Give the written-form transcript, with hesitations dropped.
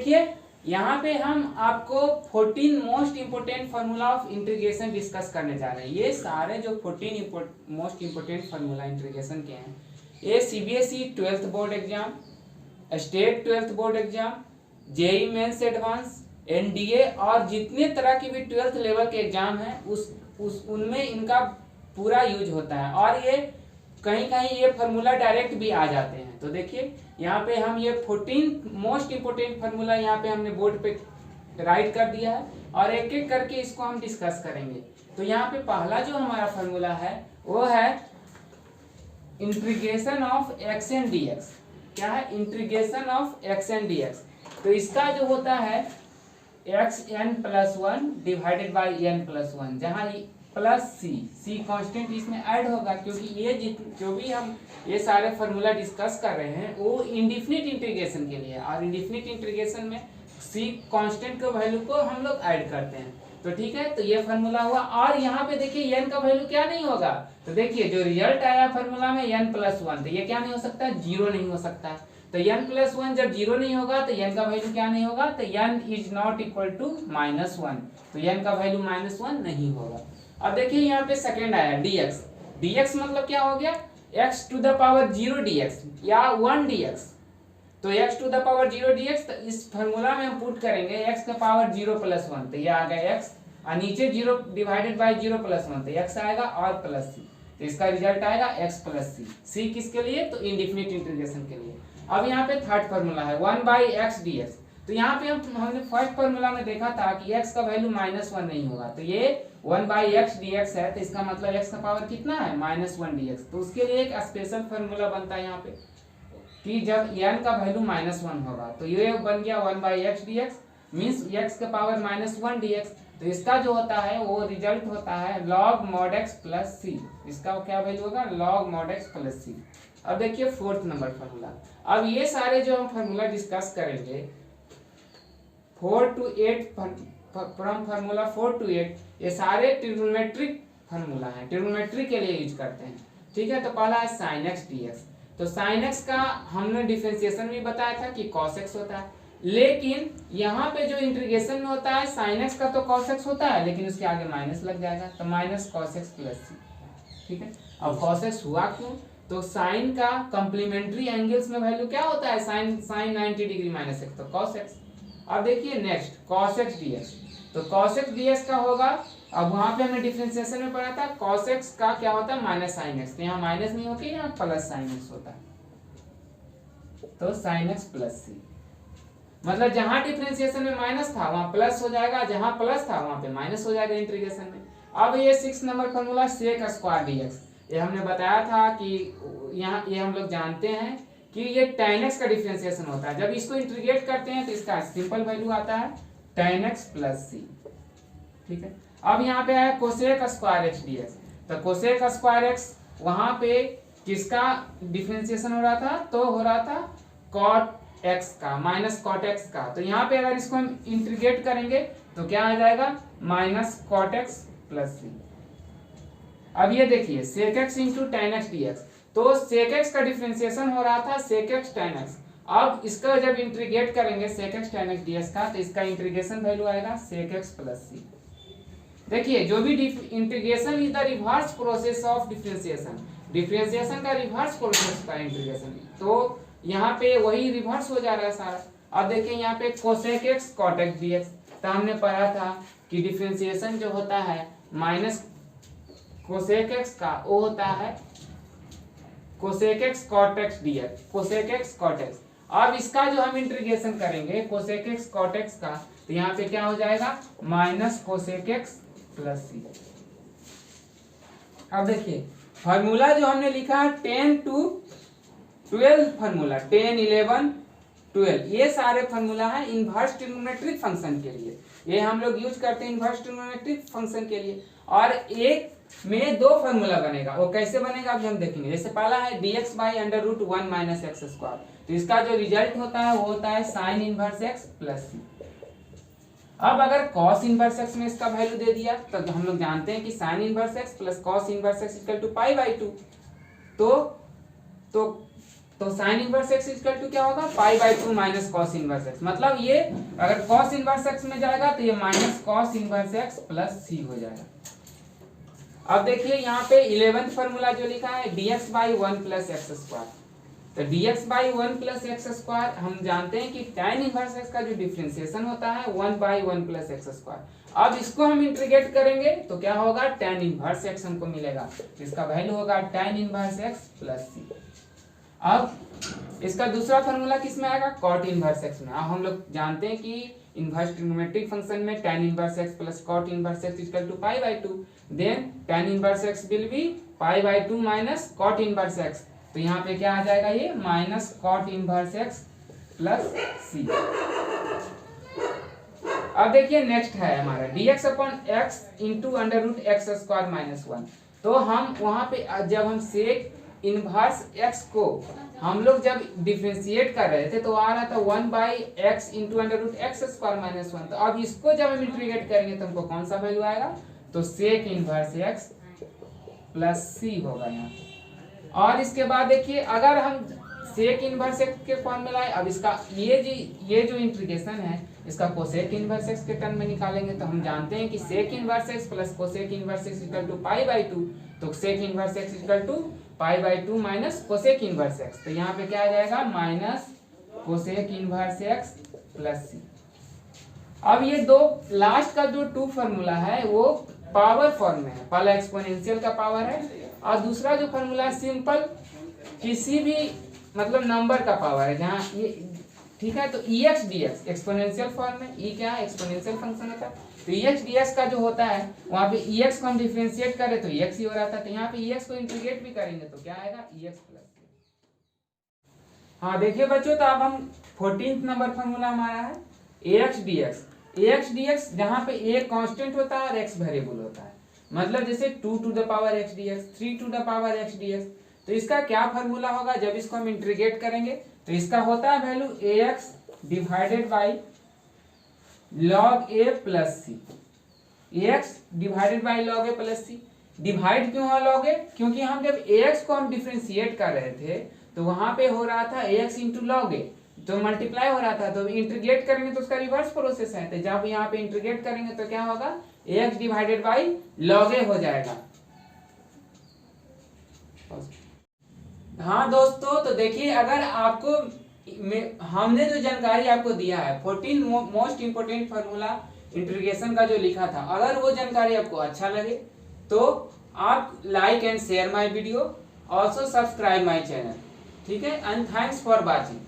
देखिए यहाँ पे हम आपको 14 most important formula of integration discuss करने जा रहे हैं। ये सारे जो 14 मोस्ट इंपोर्टेंट फार्मूला इंटीग्रेशन के हैं, ये CBSE 12th board exam, state 12th board exam, JEE Mains advance, NDA और जितने तरह की भी 12th लेवल के एग्जाम हैं उनमें इनका पूरा यूज होता है। और ये कहीं कहीं ये फार्मूला डायरेक्ट भी आ जाते हैं। तो देखिए यहाँ पे हम ये 14 मोस्ट इंपोर्टेंट फार्मूला यहाँ पे हमने बोर्ड पे राइट कर दिया है और एक एक करके इसको हम डिस्कस करेंगे। तो यहाँ पे पहला जो हमारा फार्मूला है वो है integration of x and d x. क्या है? Integration of x and d x. तो इसका जो होता है x n plus one divided by n plus one, जहाँ प्लस सी कांस्टेंट इसमें ऐड होगा, क्योंकि ये जो भी हम ये सारे फार्मूला डिस्कस कर रहे हैं वो इंडिफिनिट इंटीग्रेशन के लिए, और इंडिफिनिट इंटीग्रेशन में सी कांस्टेंट के वैल्यू को हम लोग ऐड करते हैं। तो ठीक है, तो ये फार्मूला हुआ। और यहाँ पे देखिए एन का वैल्यू क्या नहीं होगा, तो देखिए जो रिजल्ट आया फार्मूला में एन प्लस वन, तो ये क्या नहीं हो सकता? जीरो नहीं हो सकता। तो एन प्लस वन जब जीरो नहीं होगा तो एन का वैल्यू क्या नहीं होगा? तो n is not equal to minus one, तो एन का वैल्यू माइनस वन नहीं होगा। अब देखिए यहाँ पे सेकेंड आया dx। dx मतलब क्या हो गया? x to the power 0 dx या 1 dx। तो x to the power 0 dx, तो इस फार्मूला में हम पुट करेंगे x का पावर 0 प्लस वन, तो ये आ गया x, और नीचे 0 डिवाइडेड बाई 0 प्लस वन, तो x आएगा और प्लस सी, तो इसका रिजल्ट आएगा x प्लस सी। किसके लिए? तो इंडिफिनिट इंटीग्रेशन के लिए। अब यहाँ पे थर्ड फार्मूला है 1 बाई एक्स डी एक्स। तो यहाँ पे हमने फर्स्ट फार्मूला में देखा था कि x का वैल्यू माइनस वन नहीं होगा, तो ये 1 बाई एक्स डी एक्स है, तो इसका मतलब x का पावर कितना है? Minus one D x. तो उसके लिए एक स्पेशल फार्मूला बनता है यहाँ पे कि जब n का वैल्यू माइनस वन होगा, तो ये बन गया 1 by x D x means x का power minus one D x. तो इसका जो होता है वो रिजल्ट होता है लॉग मॉड एक्स प्लस सी। इसका क्या वैल्यू होगा? Log mod x plus c. अब देखिए फोर्थ नंबर फार्मूला। अब ये सारे जो हम फार्मूला डिस्कस करेंगे 4 to 8 फ्रॉम फार्मूला 4 to 8, ये सारे ट्रिग्नोमेट्रिक फार्मूला हैं, ट्रिग्नोमेट्री के लिए यूज करते हैं। ठीक है, तो पहला है साइन एक्स डी एक्स। तो साइन एक्स का हमने डिफरेंशिएशन भी बताया था कि cos x होता है, लेकिन यहाँ पे जो इंटीग्रेशन में होता है साइन एक्स का तो cos x होता है, लेकिन उसके आगे माइनस लग जाएगा, तो माइनस cos x प्लस सी। ठीक है, अब cos x हुआ क्यों? तो साइन का कॉम्प्लीमेंट्री एंगल्स में वैल्यू क्या होता है? साइन 90 डिग्री माइनस एक्स, तो cos x। अब देखिए नेक्स्ट cos x dx। तो cos x dx का होगा, अब वहां पे हमने डिफरेंशिएशन में पढ़ा था cos x का क्या होता है? माइनस साइन एक्स, तो यहाँ माइनस नहीं होती, यहाँ प्लस साइन एक्स होता है, तो साइन एक्स प्लस सी। मतलब जहां डिफरेंशिएशन में माइनस था वहां प्लस हो जाएगा, जहां प्लस था वहां पे माइनस हो जाएगा इंटीग्रेशन में। अब ये 6 number formula sec square dx, ये हमने बताया था कि यहाँ ये हम लोग जानते हैं कि ये tan x का डिफरेंशिएशन होता है। जब इसको इंटीग्रेट करते हैं तो इसका सिंपल वैल्यू आता है tan x प्लस सी। ठीक है, अब यहाँ पे है cosec square x D x. तो कोसेक स्क्वायर एक्स वहां पे किसका डिफरेंशिएशन हो रहा था? तो हो रहा था cot x का, माइनस cot x का। तो यहाँ पे अगर इसको हम इंटीग्रेट करेंगे तो क्या आ जाएगा? Minus cot x plus c. अब ये देखिए sec x into tan x dx, तो सेक एक्स का डिफरेंशिएशन हो रहा था सेक एक्स tan x। अब इसका जब इंटीग्रेट करेंगे sec x tan x dx का, तो इसका इंटीग्रेशन वैल्यू आएगा सेक एक्स प्लस सी। देखिए जो भी integration is the reverse process of differentiation, differentiation का रिवर्स प्रोसेस का इंटीग्रेशन, तो यहाँ पे वही रिवर्स हो जा रहा है सारा। अब देखिए यहाँ पे cosec x cot x dx, तो हमने पढ़ा था कि डिफरेंशिएशन जो होता है माइनस कोसेक एक्स का वो होता है cosec x cot x dx, cosec x cot x। अब इसका जो हम इंटीग्रेशन करेंगे कोसेक एक्स cot x का, तो यहाँ पे क्या हो जाएगा? Minus cosec x plus c. अब देखिए फार्मूला जो हमने लिखा है 10 to 12 फार्मूला, 10, 11, 12, ये सारे फार्मूला है इनवर्स ट्रिग्नोमेट्रिक फंक्शन के लिए। ये हम लोग यूज करते हैं इनवर्स ट्रिग्नोमेट्रिक फंक्शन के लिए। और एक में दो फार्मूला बनेगा, वो कैसे बनेगा अभी हम देखेंगे। जैसे पहला है dx by under root 1 minus x square, तो इसका जो रिजल्ट होता है वो होता है sine inverse x plus c. अब अगर cos इनवर्स एक्स में इसका वैल्यू दे दिया तो हम लोग जानते हैं कि sine inverse x plus cos inverse x equal to pi by 2। तो तो sine inverse x equal to क्या होगा, pi by 2 minus cos inverse x. मतलब ये अगर कॉस इनवर्स एक्स में जाएगा तो ये minus cos inverse x plus c हो जाएगा। अब देखिए यहाँ पे 11th फॉर्मूला जो लिखा है dx by 1 plus x square. तो dx by 1 plus x square हम जानते हैं कि tan इनवर्स एक्स का जो डिफरेंशिएशन होता है 1 बाई 1 प्लस एक्स स्क्वायर। अब इसको हम इंटीग्रेट करेंगे तो क्या होगा, tan इनवर्स एक्स हमको मिलेगा, इसका वैल्यू होगा tan inverse x plus c. अब इसका दूसरा फॉर्मूला किस में आएगा, cot इनवर्स एक्स में। अब हम लोग जानते हैं कि इनवर्स ट्रिग्नोमेट्रिक फंक्शन में tan inverse x plus cot inverse x equal to pi by 2, then tan inverse x will be pi by 2 minus cot inverse x. तो यहाँ पे क्या आ जाएगा, ये minus cot inverse x plus c. अब देखिए नेक्स्ट है हमारा dx upon x into under root x square minus 1। तो हम वहां पे जब हम सेक इनवर्स x को हम लोग जब डिफरेंशिएट कर रहे थे तो आ रहा था 1 by x into under root x square minus 1। तो अब इसको जब हम इंटीग्रेट करेंगे तो हमको कौन सा वैल्यू आएगा, तो sec inverse x plus c होगा यहाँ। और इसके बाद देखिए अगर हम सेक इनवर्स एक्स के फॉर्म में लाए, अब इसका ये जो इंटीग्रेशन है इसका कोसेक इनवर्स एक्स के टर्म में निकालेंगे तो हम जानते हैं कि sec inverse x plus cosec inverse x equal to pi by 2। तो sec inverse x equal to pi by 2 minus cosec inverse x. तो यहाँ पे क्या आ जाएगा, minus cosec inverse x plus c. अब ये दो लास्ट का जो 2 फॉर्मूला है वो पावर फॉर्म में है, पहला एक्सपोनेंशियल का पावर है और दूसरा जो फॉर्मूला है सिंपल किसी भी मतलब नंबर का पावर है, जहाँ ये ठीक है। तो ex dx एक्सपोनेंशियल फॉर्म में, e क्या है, एक्सपोनेंशियल फंक्शन होता है। तो ex dx का जो होता है वहाँ पे ex को हम डिफरेंशिएट करें तो ex ही हो रहा था, तो यहाँ पे ex को इंटीग्रेट भी करेंगे तो क्या आएगा, ex प्लस। हाँ देखिए बच्चों, तो अब हम 14th नंबर फॉर्मूला हमारा है ax dx जहाँ पे a कांस्टेंट होता है और x वेरिएबल होता है। मतलब जैसे 2 to the power x dx, 3 to the power x dx। तो इसका क्या फार्मूला होगा, जब इसको हम इंटीग्रेट करेंगे तो इसका होता है value ax divided by log a plus c. ax divided by log a plus c. Divide क्यों है log a, क्योंकि हम जब ax को हम डिफरेंशिएट कर रहे थे तो वहां पे हो रहा था ax इंटू log a, तो मल्टीप्लाई हो रहा था। तो इंटीग्रेट करेंगे तो उसका रिवर्स प्रोसेस है, तो जब यहाँ पे इंटीग्रेट करेंगे तो क्या होगा, ax divided by log a हो जाएगा। हाँ दोस्तों, तो देखिए अगर आपको हमने जो जानकारी आपको दिया है 14 मोस्ट इंपोर्टेंट फार्मूला इंटीग्रेशन का जो लिखा था, अगर वो जानकारी आपको अच्छा लगे तो आप like and share my video, also subscribe my channel, ठीक है। And thanks for watching.